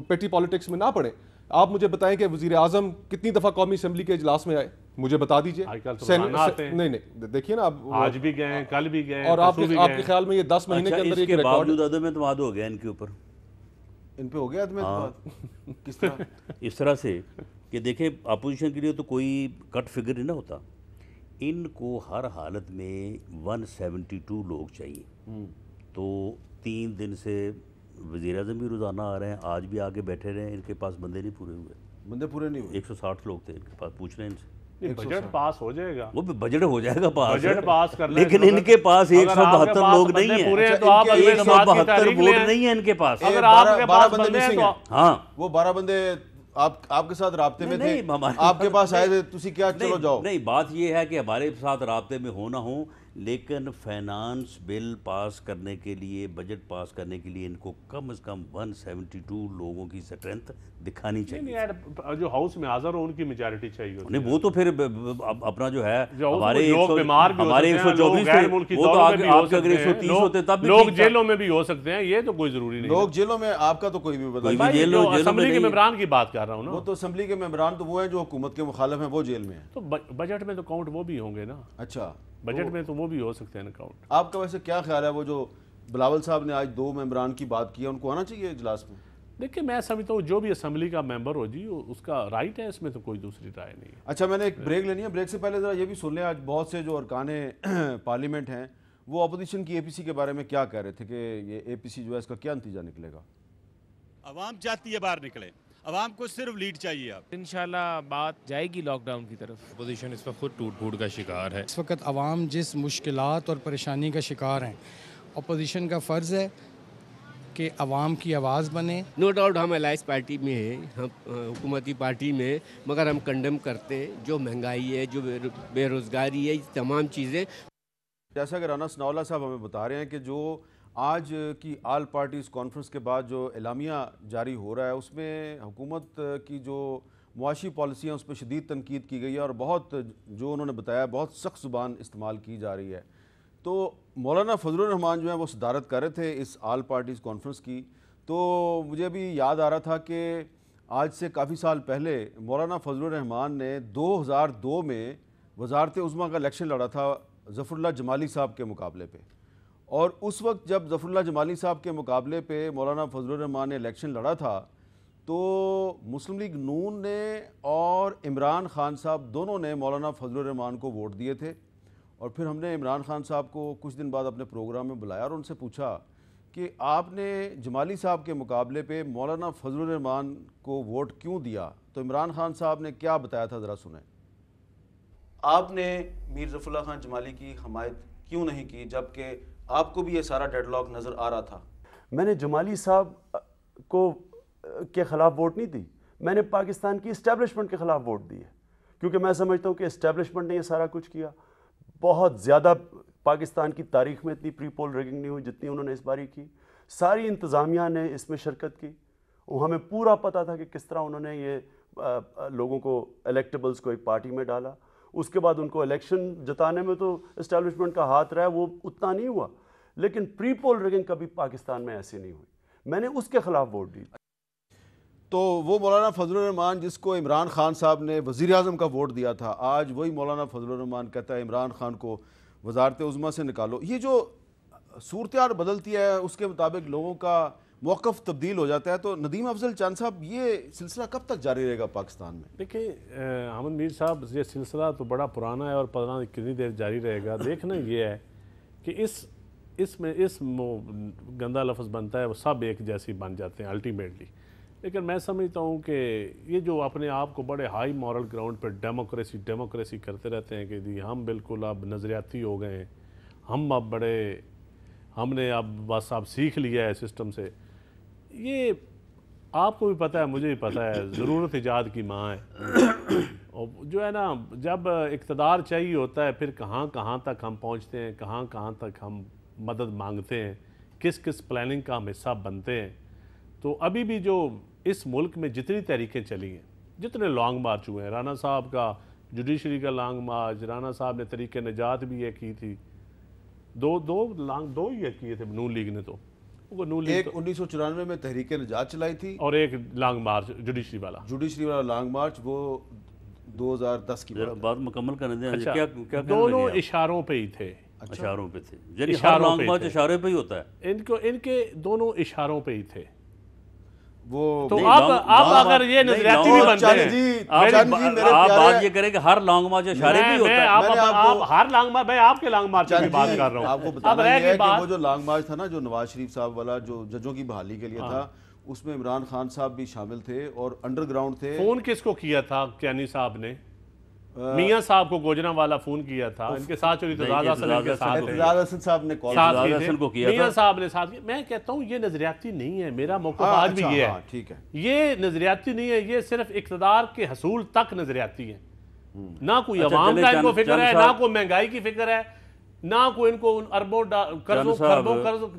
پیٹی پالیٹکس میں نہ پڑیں. آپ مجھے بتائیں کہ وزیر اعظم کتنی دفعہ قومی اسمبلی کے اجلاس میں آئے, مجھے بتا دیجئے. نہیں دیکھیے نا, آج بھی گئے, کل بھی گئے, اور آپ کے خیال میں یہ 10 مہینے کے اندر اس کے باوجود عدم اعتماد ہو گیا ان کے اوپر. ان پہ ہو گیا عدم اعتماد کس طرح؟ اس طرح سے کہ دیکھیں اپوزیشن کے لیے تو کوئی کٹ فگر نہیں نہ ہوتا, ان کو ہر حالت میں 172 لوگ چاہیے. تو 3 دن سے وزیر اعظم بھی روزانہ آ رہے ہیں, آج بھی آگے بیٹھے رہے ہیں, ان کے پاس بندے نہیں پورے ہوئے. بندے پورے نہیں ہوئے. 160 لوگ تھے ان کے پاس, پوچھ رہے ہیں ان سے. بجٹ پاس ہو جائے گا, وہ بجٹ ہو جائے گا پاس, بجٹ پاس کر لیں, لیکن ان کے پاس 172 لوگ نہیں ہیں. 172 ووٹ نہیں ہیں ان کے پاس. اگر آپ کے پاس بندے ہیں تو ہاں وہ 12 بندے آپ کے ساتھ رابطے میں تھے, آپ کے پاس آئے تھے, تسی کیا چلو جاؤ. نہیں, بات یہ ہے کہ ہمارے ساتھ رابطے میں ہو نہ ہو, لیکن فائنانس بل پاس کرنے کے لیے, بجٹ پاس کرنے کے لیے ان کو کم از کم 172 لوگوں کی اسٹرینتھ دکھانی چاہیے. جو ہاؤس میں حاضر ہو ان کی میجارٹی چاہیے ہوتی ہے. وہ تو پھر اپنا جو ہے ہمارے بیمار بھی ہو سکتے ہیں, غیر ملکی دوروں میں بھی ہو سکتے ہیں, لوگ جیلوں میں بھی ہو سکتے ہیں, یہ تو کوئی ضروری نہیں. لوگ جیلوں میں آپ کا تو کوئی بھی بدل. اسمبلی کے ممبران کی بات کر رہا ہوں نا, وہ تو اسمبلی کے ممبران تو وہ ہیں جو حکومت کے مخالف ہیں, وہ جیل میں ہیں. تو بجٹ میں تو کاؤنٹ وہ بھی ہوں گے نا. اچھا, بجٹ میں تو وہ بھی ہو سکتے ہیں اکاؤنٹ. آپ کا ویسے کیا خیال ہے, وہ جو بلاول صاحب نے آج 2 ممبران کی بات کی ہے, ان کو آنا چاہیے اجلاس میں؟ دیکھیں میں سمجھتا ہوں جو بھی اسمبلی کا ممبر ہو جی اس کا رائٹ ہے, اس میں تو کوئی دوسری رائے نہیں ہے. اچھا, میں نے ایک بریک لینی ہے, بریک سے پہلے ذرا یہ بھی سن لیں, آج بہت سے جو ارکان پارلیمنٹ ہیں وہ اپوزیشن کی اے پی سی کے بارے میں کیا کہہ رہے تھے کہ یہ اے پی سی جو ہے اس کا کیا نتیجہ نکلے گا. عوام چاہتی ہے باہر نکلے, عوام کو صرف لیڈ چاہیے. اب انشاءاللہ بات جائے گی لاک ڈاؤن کی طرف. اپوزیشن اس وقت خود ٹوٹ پھوٹ کا شکار ہے. اس وقت عوام جس مشکلات اور پریشانی کا شکار ہیں, اپوزیشن کا فرض ہے کہ عوام کی آواز بنے. نو ڈاؤٹ ہم الائنس پارٹی میں ہیں, ہم حکومتی پارٹی میں, مگر ہم کنڈم کرتے ہیں جو مہنگائی ہے, جو بے روزگاری ہے, یہ تمام چیزیں. جیسا کہ رانا ثناءاللہ صاحب ہمیں بتا رہے ہیں کہ جو آج کی آل پارٹیز کانفرنس کے بعد جو اعلامیہ جاری ہو رہا ہے, اس میں حکومت کی جو معاشی پالیسیاں اس پہ شدید تنقید کی گئی ہے, اور بہت جو انہوں نے بتایا بہت سخت زبان استعمال کی جا رہی ہے. تو مولانا فضل الرحمان جو ہیں وہ صدارت کر رہے تھے اس آل پارٹیز کانفرنس کی. تو مجھے بھی یاد آ رہا تھا کہ آج سے کافی سال پہلے مولانا فضل الرحمان نے 2002 میں وزارت عظمیٰ کا الیکشن لڑا تھا ظفر اللہ جمالی صاحب کے مقابلے پہ, اور اس وقت جب ظفر اللہ جمالی صاحب کے مقابلے پہ مولانا فضل الرحمان نے الیکشن لڑا تھا تو مسلم لیگ نون نے اور عمران خان صاحب دونوں نے مولانا فضل الرحمان کو ووٹ دیے تھے. اور پھر ہم نے عمران خان صاحب کو کچھ دن بعد اپنے پروگرام میں بلایا اور ان سے پوچھا کہ آپ نے جمالی صاحب کے مقابلے پہ مولانا فضل الرحمان کو ووٹ کیوں دیا. تو عمران خان صاحب نے کیا بتایا تھا, ذرا سنیں. آپ نے میر ظفر اللہ خان جمالی کی حمایت کیوں نہیں کی جبکہ آپ کو بھی یہ سارا ڈیڈ لاک نظر آ رہا تھا؟ میں نے جمالی صاحب کو کے خلاف ووٹ نہیں دی, میں نے پاکستان کی اسٹیبلشمنٹ کے خلاف ووٹ دی ہے, کیونکہ میں سمجھتا ہوں کہ اسٹیبلشمنٹ نے یہ سارا کچھ کیا. بہت زیادہ پاکستان کی تاریخ میں اتنی پری پول ریگنگ نہیں ہوئی جتنی انہوں نے اس باری کی. ساری انتظامیہ نے اس میں شرکت کی, ہمیں پورا پتہ تھا کہ کس طرح انہوں نے یہ لوگوں کو الیکٹیبلز کو ایک پارٹی میں ڈالا. اس کے بعد ان کو الیکشن جتانے میں تو اسٹیبلشمنٹ کا ہاتھ رہا, وہ اتنا نہیں ہوا, لیکن پری پول ریگنگ کبھی پاکستان میں ایسی نہیں ہوئی. میں نے اس کے خلاف ووٹ دی. تو وہ مولانا فضل الرحمان جس کو عمران خان صاحب نے وزیر اعظم کا ووٹ دیا تھا, آج وہی مولانا فضل الرحمان کہتا ہے عمران خان کو وزارت عظمیٰ سے نکالو. یہ جو صورتحال بدلتی ہے اس کے مطابق لوگوں کا موقف تبدیل ہو جاتا ہے. تو ندیم افضل چاند صاحب, یہ سلسلہ کب تک جاری رہے گا پاکستان میں؟ دیکھیں احمد میر صاحب, یہ سلسلہ تو بڑا پرانا ہے اور پتہ نہیں کتنی دیر جاری رہے گا. دیکھنا یہ ہے کہ اس میں گندہ لفظ بنتا ہے, وہ سب ایک جیسی بن جاتے ہیں الٹیمیٹلی. لیکن میں سمجھتا ہوں کہ یہ جو اپنے آپ کو بڑے ہائی مورل گراؤنڈ پہ ڈیموکریسی کرتے رہتے ہیں کہ جی ہم بالکل اب نظریاتی ہو گئے ہیں, ہم نے اب بس اب سیکھ لیا ہے سسٹم سے, یہ آپ کو بھی پتہ ہے، مجھے بھی پتہ ہے، ضرورت ایجاد کی ماں ہے. اور جو ہے نا، جب اقتدار چاہیے ہوتا ہے پھر کہاں کہاں تک ہم پہنچتے ہیں، کہاں کہاں تک ہم مدد مانگتے ہیں، کس کس پلاننگ کا ہم حصہ بنتے ہیں. تو ابھی بھی جو اس ملک میں جتنی تحریکیں چلی ہیں، جتنے لانگ مارچ ہوئے ہیں، رانا صاحب کا جوڈیشری کا لانگ مارچ، رانا صاحب نے تحریک نجات بھی یہ کی تھی، دو ہی کیے تھے نون لیگ نے. تو ایک 1994 میں تحریک نجات چلائی تھی اور ایک لانگ مارچ جوڈیشری والا لانگ مارچ، وہ 2010 کی بات مکمل کرنے دیں. اچھا، دونوں اشاروں پہ ہی تھے. اشاروں پہ تھے، یعنی ہر لانگ مارچ اشارے پہ ہی ہوتا ہے. ان کے دونوں اشاروں پہ ہی تھے. وہ تو آپ اگر یہ نظریاتی بھی بنتے ہیں، آپ بات یہ کریں کہ ہر لانگ مارچ اشارے پہ ہی ہوتا ہے. آپ ہر لانگ مارچ، میں آپ کے لانگ مارچ کی بات کر رہا ہوں. آپ کو بتانا یہ ہے کہ وہ جو لانگ مارچ تھا نا، جو نواز شریف صاحب والا، جو ججوں کی بحالی کے لیے تھا، اس میں عمران خان صاحب بھی شامل تھے اور انڈر گراؤنڈ تھے. فون کس کو کیا تھا کیانی صاحب نے؟ میاں صاحب کو گوجرا والا فون کیا تھا. ان کے ساتھ اعتزاز حسن صاحب نے میاں صاحب نے ساتھ کیا. میں کہتا ہوں یہ نظریاتی نہیں ہے. میرا موقف آج بھی یہ ہے، یہ نظریاتی نہیں ہے، یہ صرف اقتدار کے حصول تک نظریاتی ہے. نہ کوئی عوام کا ان کو فکر ہے، نہ کوئی مہنگائی کی فکر ہے، نہ کوئی ان کو اربوں قرض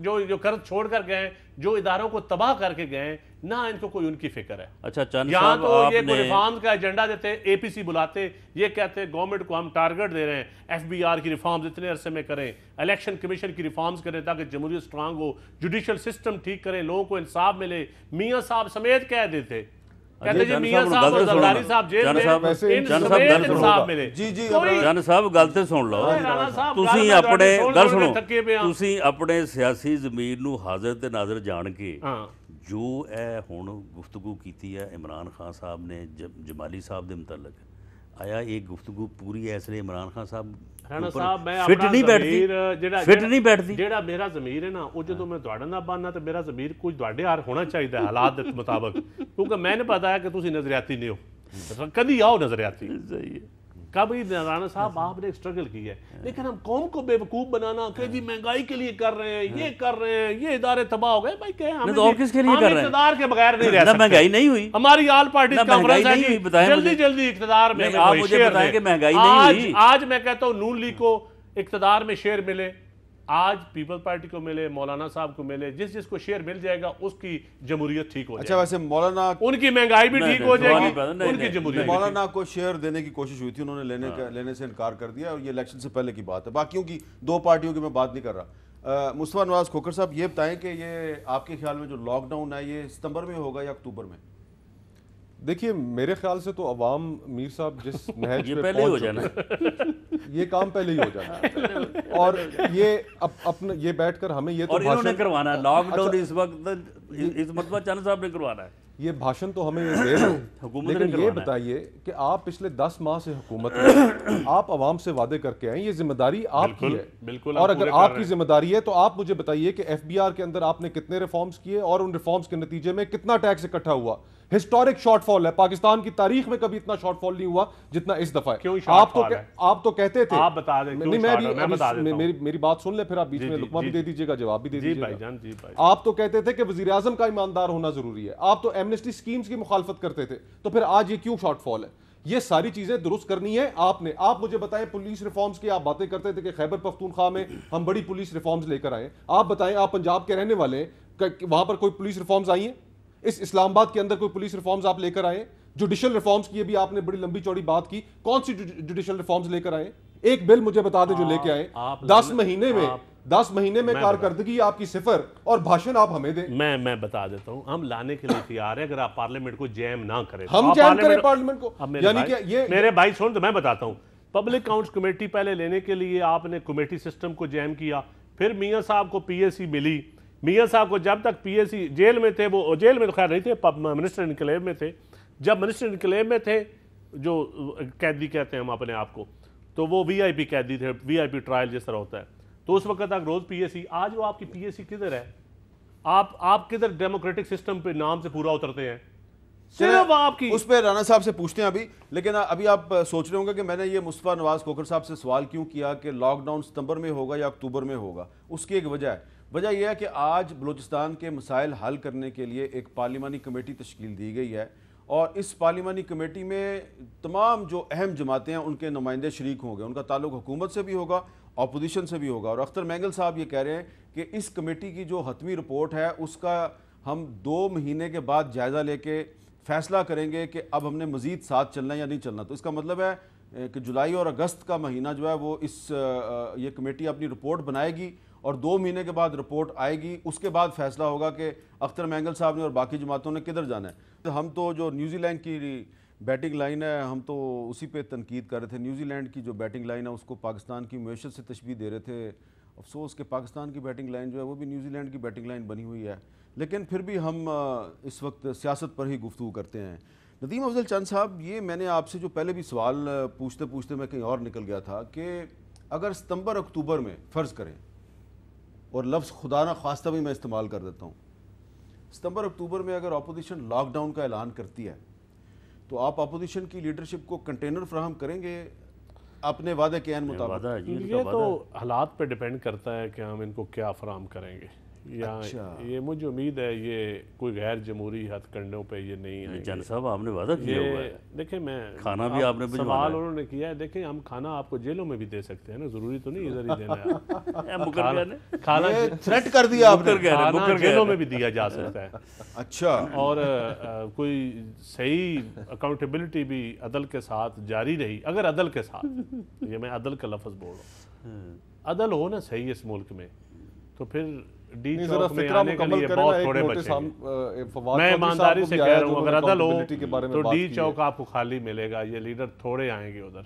جو قرض چھوڑ کر گئے ہیں، جو اداروں کو تباہ کر کے گئے ہیں، نہ ان کو کوئی ان کی فکر ہے. اچھا، یہاں تو یہ کوئی ریفارمز کا ایجنڈا دیتے، اے پی سی بلاتے، یہ کہتے گورنمنٹ کو ہم ٹارگٹ دے رہے ہیں، ایف بی آر کی ریفارمز اتنے عرصے میں کریں، الیکشن کمیشن کی ریفارمز کریں تاکہ جمہوریت سٹرانگ ہو، جوڈیشل سسٹم ٹھیک کریں، لوگوں کو انصاف ملے. میاں صاحب سمیت کہہ دیتے، کہتے جی میاں صاحب اور زرداری صاحب جیل میں ان سمیت انصاف ملے. جان صاحب گل تے سن لو. تسی اپنے گل سنو، تسی اپنے سیاسی ضمیر نو حاضر تے ناظر جان کے جو اے ہن گفتگو کیتی ہے عمران خان صاحب نے جمالی صاحب دے متعلق، آیا ایک گفتگو پوری ہے اس لیے عمران خان صاحب فٹ نہیں بیٹھتی؟ جیڑا میرا ضمیر ہے نا، وہ جدوں میں تہاڈے نال باننا تے میرا ضمیر کچھ تہاڈے ہار ہونا چاہیے حالات کے مطابق، کیونکہ میں نے پتا ہے کہ تسی نظریاتی نہیں ہو. کدی آؤ نظریاتی. کبھی رانا صاحب آپ نے اسٹرگل کی ہے، لیکن ہم قوم کو بے وقوف بنانا کہ جی مہنگائی کے لیے کر رہے ہیں، یہ کر رہے ہیں، یہ ادارے تباہ ہو گئے. بھائی کہ ہم اقتدار کے بغیر نہیں رہ سکتے. مہنگائی نہیں ہوئی. ہماری آل پارٹیز کانفرنس ہے جی، جلدی اقتدار میں آپ مجھے بتائیں کہ مہنگائی نہیں ہوئی. آج میں کہتا ہوں نون لیگ کو اقتدار میں شیئر ملے، آج پیپل پارٹی کو ملے، مولانا صاحب کو ملے، جس کو شیئر مل جائے گا اس کی جمہوریت ٹھیک ہو جائے گی. اچھا، ویسے مولانا ان کی مہنگائی بھی ٹھیک ہو جائے گی، ان کی جمہوریت. مولانا کو شیئر دینے کی کوشش ہوئی تھی، انہوں نے لینے سے انکار کر دیا، اور یہ الیکشن سے پہلے کی بات ہے. باقیوں کی دو پارٹیوں کی میں بات نہیں کر رہا. مصطفیٰ نواز کھوکھر صاحب، یہ بتائیں کہ یہ آپ کے خیال میں جو لاک ڈاؤن ہے یہ ستمبر میں ہوگا یا اکتوبر میں؟ دیکھیے میرے خیال سے تو عوام میر صاحب جس نہج پہ پہلے ہو جانا، یہ کام پہلے ہی ہو جانا، اور یہ اپنا یہ بیٹھ کر ہمیں یہ تو انہوں نے کروانا ہے لاک ڈاؤن اس وقت، اس مطلب چند صاحب نے کروانا ہے. یہ بھاشن تو ہمیں دے رہے ہیں، لیکن یہ بتائیے کہ آپ پچھلے 10 ماہ سے حکومت میں آپ عوام سے وعدے کر کے آئیں، یہ ذمہ داری آپ کی ہے، اور اگر آپ کی ذمہ داری ہے تو آپ مجھے بتائیے کہ ایف بی آر کے اندر آپ نے کتنے ریفارمز کیے اور ان ریفارمز کے نتیجے میں کتنا ٹیکس اکٹھا ہوا. ہسٹورک شارٹ فال ہے، پاکستان کی تاریخ میں کبھی اتنا شارٹ فال نہیں ہوا جتنا اس دفعہ ہے. آپ تو کہتے تھے، میری بات سن لیں پھر آپ بیچ میں لقمہ بھی دے دیجیے گا، جواب بھی دے دیجیے گا. آپ تو کہتے تھے کہ وزیر اعظم کا ایماندار ہونا ضروری ہے، آپ تو ایمنسٹی اسکیمز کی مخالفت کرتے تھے، تو پھر آج یہ کیوں شارٹ فال ہے؟ یہ ساری چیزیں درست کرنی ہے آپ نے. آپ مجھے بتائیں پولیس ریفارمز کی آپ باتیں کرتے تھے کہ خیبر پختونخوا میں ہم بڑی پولیس ریفارمز لے کر آئے. آپ بتائیں، آپ پنجاب کے رہنے والے ہیں، وہاں پر کوئی پولیس ریفارمز آئی ہیں؟ اس اسلام آباد کے اندر کوئی پولیس ریفارمز آپ لے کر آئے؟ جوڈیشل ریفارمز کی بھی آپ نے بڑی لمبی چوڑی بات کی، کون سی جوڈیشل ریفارمز لے کر آئے؟ ایک بل مجھے بتا دیں جو لے کے آئے. 10 مہینے میں کارکردگی آپ کی صفر، اور بھاشن آپ ہمیں دیں. میں بتا دیتا ہوں، ہم لانے کے لیے تیار ہیں اگر آپ پارلیمنٹ کو جیم نہ کریں. ہم جیم کریں پارلیمنٹ کو؟ یعنی کہ یہ میرے بھائی سن، تو میں بتاتا ہوں، پبلک اکاؤنٹس کمیٹی پہلے لینے کے لیے آپ نے کمیٹی سسٹم کو جیم کیا، پھر میاں صاحب کو پی ایس سی ملی. میاں صاحب کو جب تک پی ایس سی جیل میں تھے، وہ جیل میں تو خیر نہیں تھے، منسٹر انکلیو میں تھے. جب منسٹر انکلیو میں تھے، جو قیدی کہتے ہیں ہم اپنے آپ کو، تو وہ وی آئی پی قیدی تھے، وی آئی پی ٹرائل جس طرح ہوتا ہے. تو اس وقت تک روز پی ایس سی. آج وہ آپ کی پی ایس سی کدھر ہے؟ آپ کدھر ڈیموکریٹک سسٹم پہ نام سے پورا اترتے ہیں؟ صرف آپ کی اس پہ رانا صاحب سے پوچھتے ہیں ابھی. لیکن ابھی آپ سوچ رہے ہوں گے کہ میں نے یہ مصطفیٰ نواز کھوکھر صاحب سے سوال کیوں کیا کہ لاک ڈاؤن ستمبر میں ہوگا یا اکتوبر میں ہوگا. اس کی ایک وجہ ہے. وجہ یہ ہے کہ آج بلوچستان کے مسائل حل کرنے کے لیے ایک پارلیمانی کمیٹی تشکیل دی گئی ہے, اور اس پارلیمانی کمیٹی میں تمام جو اہم جماعتیں ہیں ان کے نمائندے شریک ہوں گے. ان کا تعلق حکومت سے بھی ہوگا, اپوزیشن سے بھی ہوگا. اور اختر مینگل صاحب یہ کہہ رہے ہیں کہ اس کمیٹی کی جو حتمی رپورٹ ہے اس کا ہم 2 مہینے کے بعد جائزہ لے کے فیصلہ کریں گے کہ اب ہم نے مزید ساتھ چلنا ہے یا نہیں چلنا. تو اس کا مطلب ہے کہ جولائی اور اگست کا مہینہ جو ہے وہ یہ کمیٹی اپنی رپورٹ بنائے گی, اور 2 مہینے کے بعد رپورٹ آئے گی. اس کے بعد فیصلہ ہوگا کہ اختر مینگل صاحب نے اور باقی جماعتوں نے کدھر جانا ہے. ہم تو جو نیوزی لینڈ کی بیٹنگ لائن ہے ہم تو اسی پہ تنقید کر رہے تھے. نیوزی لینڈ کی جو بیٹنگ لائن ہے اس کو پاکستان کی معیشت سے تشبیہ دے رہے تھے. افسوس کہ پاکستان کی بیٹنگ لائن جو ہے وہ بھی نیوزی لینڈ کی بیٹنگ لائن بنی ہوئی ہے. لیکن پھر بھی ہم اس وقت سیاست پر ہی گفتگو کرتے ہیں. ندیم افضل چند صاحب, یہ میں نے آپ سے جو پہلے بھی سوال پوچھتے پوچھتے میں کہیں اور نکل گیا تھا کہ اگر ستمبر اکتوبر میں فرض کریں, اور لفظ خدا نہ خواستہ بھی میں استعمال کر دیتا ہوں, ستمبر اکتوبر میں اگر اپوزیشن لاک ڈاؤن کا اعلان کرتی ہے تو آپ اپوزیشن کی لیڈرشپ کو کنٹینر فراہم کریں گے اپنے وعدے کے عین مطابق؟ یہ تو حالات پہ ڈیپینڈ کرتا ہے کہ ہم ان کو کیا فراہم کریں گے. یہ مجھے امید ہے یہ کوئی غیر جمہوری ہتھ کنڈوں پہ یہ نہیں آئیں گے. جان صاحب آپ نے وعدہ کیا ہوا ہے, دیکھیں میں کھانا بھی آپ نے سوال انہوں نے کیا ہے, دیکھیں ہم کھانا آپ کو جیلوں میں بھی دے سکتے ہیں نا, ضروری تو نہیں ادھر ہی دینا ہے. کھانا تھریٹ کر دیا آپ نے, کھانا جیلوں میں بھی دیا جا سکتا ہے. اچھا, اور کوئی صحیح اکاؤنٹیبلٹی بھی عدل کے ساتھ جاری رہی, اگر عدل کے ساتھ, یہ میں عدل کا لفظ بول رہا ہوں, عدل ہو نا صحیح اس ملک میں, تو پھر ڈی چوک میں آنے کے لیے بہت تھوڑے بچے ہیں. میں ایمانداری سے کہہ رہا ہوں اگر عدل ہو تو ڈی چوک آپ کو خالی ملے گا, یہ لیڈر تھوڑے آئیں گے ادھر.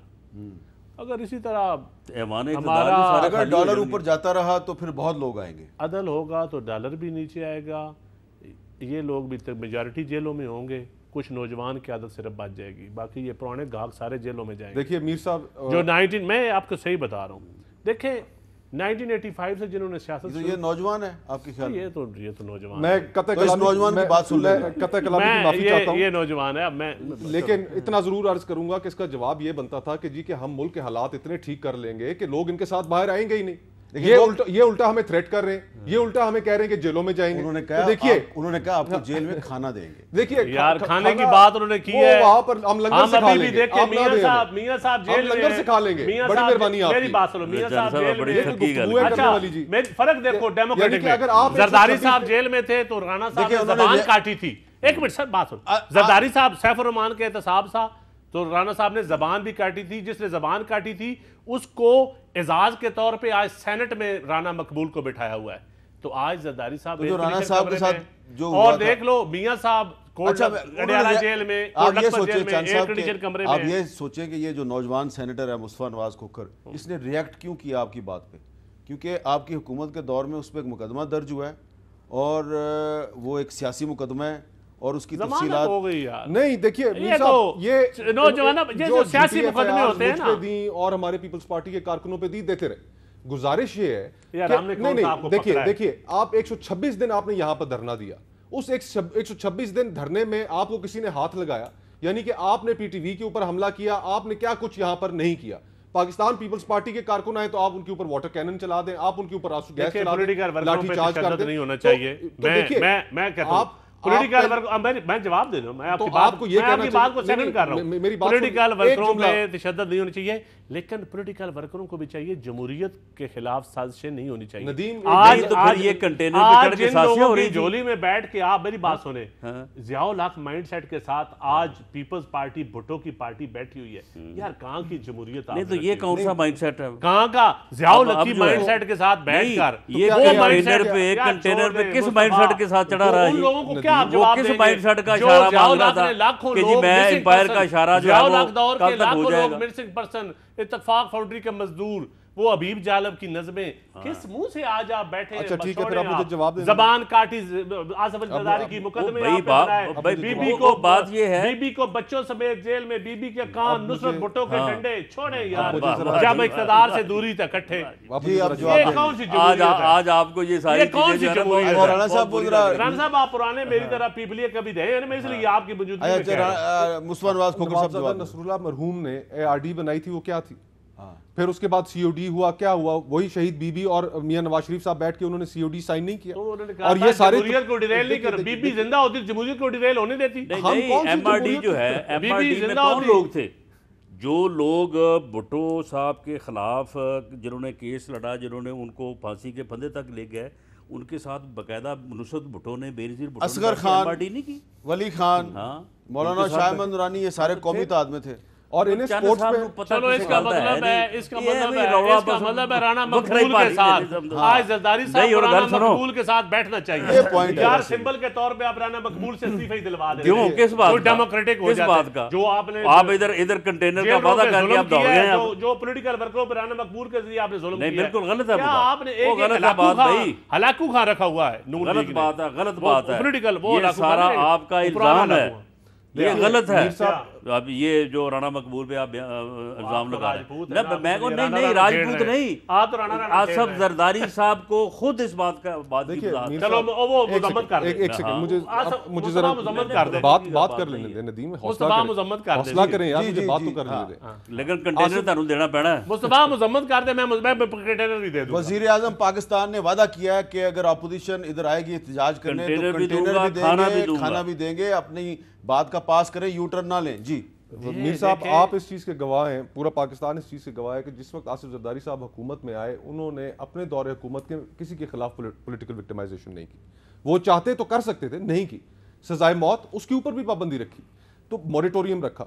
اگر اسی طرح ہمارا اگر ڈالر اوپر جاتا رہا تو پھر بہت لوگ آئیں گے. عدل ہوگا تو ڈالر بھی نیچے آئے گا, یہ لوگ بھی میجارٹی جیلوں میں ہوں گے, کچھ نوجوان کی عادت صرف بچ جائے گی, باقی یہ پرانے گاہک سارے جیلوں میں جائیں گے. دیکھیے میر صاحب جو میں آپ کو صحیح بتا رہا ہوں, دیکھیں 1985 سے جنہوں نے سیاست یہ نوجوان ہے آپ کے خیال؟ یہ تو نوجوان, میں قطع کلامی کی معافی چاہتا ہوں, یہ نوجوان ہے. اب میں لیکن اتنا ضرور عرض کروں گا کہ اس کا جواب یہ بنتا تھا کہ جی کہ ہم ملک کے حالات اتنے ٹھیک کر لیں گے کہ لوگ ان کے ساتھ باہر آئیں گے ہی نہیں. یہ الٹا ہمیں تھریٹ کر رہے ہیں, یہ الٹا ہمیں کہہ رہے ہیں کہ جیلوں میں جائیں گے. انہوں نے کہا آپ کو جیل میں کھانا دیں گے. دیکھیے یار کھانے کی بات انہوں نے کی ہے, وہاں پر ہم لنگر سے کھا لیں گے, میاں صاحب جیل میں لنگر سے کھا لیں گے. بڑی مہربانی آپ کی, میری بات سنو. میاں صاحب جیل میں اچھا فرق دیکھو ڈیموکریٹک میں, زرداری صاحب جیل میں تھے تو رانا صاحب نے زبان کاٹی تھی. ایک منٹ سر بات سنو, زرداری صاحب سیف الرحمان کے احتساب تھا تو رانا صاحب نے زبان بھی کاٹی تھی. جس نے زبان کاٹی تھی اس کو اعزاز کے طور پہ آج سینٹ میں رانا مقبول کو بٹھایا ہوا ہے. تو آج زرداری صاحب رانا صاحب کے ساتھ جو اور دیکھ لو میاں صاحب اڈیالہ جیل میں, آپ یہ سوچیں کہ یہ جو نوجوان سینیٹر ہے مصطفیٰ نواز کھوکھر, اس نے ریئیکٹ کیوں کیا آپ کی بات پہ؟ کیونکہ آپ کی حکومت کے دور میں اس پہ ایک مقدمہ درج ہوا ہے, اور وہ ایک سیاسی مقدمہ ہے, اور اس کی تفصیلات ہو گئی یار. نہیں دیکھیے یہ نوجوان جو سیاسی مقدمے ہوتے ہیں نا, دی اور ہمارے پیپلز پارٹی کے کارکنوں پہ دیتے رہے. گزارش یہ ہے کہ دیکھیے آپ 126 دن آپ نے یہاں پر دھرنا دیا, اس 126 دن دھرنے میں آپ کو کسی نے ہاتھ لگایا, یعنی کہ آپ نے پی ٹی وی کے اوپر حملہ کیا, آپ نے کیا کچھ یہاں پر نہیں کیا. پاکستان پیپلز پارٹی کے کارکن آئے تو آپ ان کے اوپر واٹر کینن چلا دیں, آپ ان کے اوپر آنسو گیس چلا دیں, لاٹھی چارج کر دیں. نہیں ہونا چاہیے. میں کہتا ہوں پولیٹیکل ورک, میں جواب دے دوں, میں آپ کی بات کو سیکنڈ کر رہا ہوں. پولیٹیکل ورکروں میں تشدد نہیں ہونی چاہیے, لیکن پولیٹیکل ورکروں کو بھی چاہیے جمہوریت کے خلاف سازشیں نہیں ہونی چاہیے. آج تو پھر یہ کنٹینر پہ چڑھ کے سازشیں ہو رہی ہیں. جولی میں بیٹھ کے آپ میری بات سنیں, ضیاء الحق مائنڈ سیٹ کے ساتھ آج پیپلز پارٹی بھٹو کی پارٹی بیٹھی ہوئی ہے. یار کہاں کی جمہوریت؟ نہیں تو یہ کون سا مائنڈ سیٹ ہے, کہاں کا ضیاء الحق کی مائنڈ سیٹ کے ساتھ بیٹھ کر یہ کنٹینر پہ کس مائنڈ سیٹ کے ساتھ چڑھا رہا ہے؟ ان لوگوں کو کیا آپ جواب دیں گے؟ مائنڈ سیٹ کا اشارہ مانگ رہا تھا کہ جی میں امپائر کا اشارہ جو ہے وہ کل تک ہو جائے گا. مسنگ پرسن, اتفاق فاؤنڈری کے مزدور, وہ حبیب جالب کی نظمیں کس منہ سے آج آپ بیٹھے اچھا ٹھیک ہے، پھر آپ مجھے جواب دیں. زبان کاٹی آصف الزرداری کی مقدمے آپ نے بنائے. بی بی کو بات یہ ہے، بی بی کو بچوں سمیت جیل میں، بی بی کے کان نصرت بھٹو کے ڈنڈے. چھوڑیں یار جب اقتدار سے دوری تک اکٹھے. یہ کون سی جمہوریت ہے؟ آج آپ کو یہ ساری کون سی جمہوریت ہے؟ مولانا صاحب رانا صاحب آپ پرانے میری طرح پیپلیے کبھی رہے ہیں، میں اس لیے آپ کی موجودگی میں کہہ رہا ہوں. مصطفیٰ نواز کھوکھر صاحب جواب نصر اللہ مرحوم نے اے آر ڈی بنائی تھی، وہ کیا تھی؟ پھر اس کے بعد سی او ڈی ہوا، کیا ہوا؟ وہی شہید بی بی اور میاں نواز شریف صاحب بیٹھ کے انہوں نے سی او ڈی سائن نہیں کیا. اور یہ سارے جمہوریت کو ڈیریل نہیں کر، بی بی زندہ ہوتی جمہوریت کو ڈیریل ہونے دیتی. ایم آر ڈی جو ہے، ایم آر ڈی میں کون لوگ تھے؟ جو لوگ بھٹو صاحب کے خلاف جنہوں نے کیس لڑا، جنہوں نے ان کو پھانسی کے پھندے تک لے گئے، ان کے ساتھ باقاعدہ نصرت بھٹو نے، بینظیر بھٹو نے Asghar Khan, M R D نہیں کی. ولی خان، مولانا شاہ احمد نورانی، یہ سارے قومی تعداد میں تھے. اور انہیں سپورٹس پہ چلو اس کا مطلب ہے رانا مقبول کے ساتھ آج زرداری صاحب رانا مقبول کے ساتھ بیٹھنا چاہیے. یار سمبل کے طور پہ آپ رانا مقبول سے استعفی دلوا دیں. کیوں؟ کس بات کا؟ ڈیموکریٹک ہو جاتے ہیں. جو آپ نے آپ ادھر کنٹینر کا وعدہ کر کے آپ دوڑ گئے ہیں. جو پولیٹیکل ورکروں پہ رانا مقبول کے ذریعے آپ نے ظلم کیا. نہیں بالکل غلط ہے. کیا آپ نے ایک ہلاکو خان رکھا ہوا ہے؟ غلط بات ہے، غلط بات ہے. پولیٹیکل وہ یہ سارا آپ کا الزام ہے، یہ غلط ہے. اب یہ جو رانا مقبول پہ آپ الزام لگا رہے ہیں، نہیں راجپوت نہیں، آصف زرداری صاحب کو خود اس بات کا چلو وہ مذمت کر دیں. ایک سیکنڈ مجھے ذرا بات کر لینے دیں. ندیم حوصلہ کریں یار، مجھے بات تو کر لینے دیں. لیکن کنٹینر تانوں دینا پینا ہے. مصطفیٰ مذمت کر دیں، میں کنٹینر بھی دے دوں. وزیر اعظم پاکستان نے وعدہ کیا ہے کہ اگر اپوزیشن ادھر آئے گی احتجاج کرنے تو کنٹینر بھی دیں گے، کھانا بھی دیں گے. اپنی بات کا پاس کریں، یو ٹرن نہ لیں. جی میر صاحب آپ اس چیز کے گواہ ہیں، پورا پاکستان اس چیز کے گواہ ہے کہ جس وقت آصف زرداری صاحب حکومت میں آئے، انہوں نے اپنے دور حکومت کے کسی کے خلاف پولیٹیکل وکٹمائزیشن نہیں کی. وہ چاہتے تو کر سکتے تھے، نہیں کی. سزائے موت اس کے اوپر بھی پابندی رکھی، تو موریٹوریم رکھا.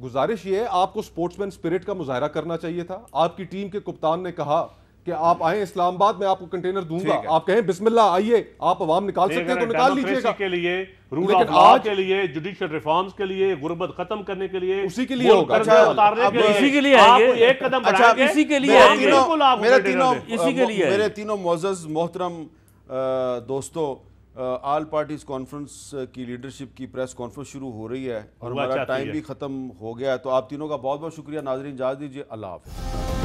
گزارش یہ ہے آپ کو سپورٹس مین اسپرٹ کا مظاہرہ کرنا چاہیے تھا. آپ کی ٹیم کے کپتان نے کہا کہ آپ آئیں اسلام آباد میں آپ کو کنٹینر دوں گا، آپ کہیں بسم اللہ آئیے، آپ عوام نکال سکتے ہیں تو نکال لیجئے گا. کے لیے رول آف لا کے لیے، جوڈیشل ریفارمز کے لیے، غربت ختم کرنے کے لیے، اسی کے لیے ہوگا، اسی کے لیے آئیں گے. ایک قدم بڑھائیں گے، اسی کے لیے آئیں گے. میرے تینوں معزز محترم دوستو، آل پارٹیز کانفرنس کی لیڈرشپ کی پریس کانفرنس شروع ہو رہی ہے اور ہمارا ٹائم بھی ختم ہو گیا ہے. تو آپ تینوں کا بہت بہت شکریہ. ناظرین اجازت دیجیے، اللہ حافظ.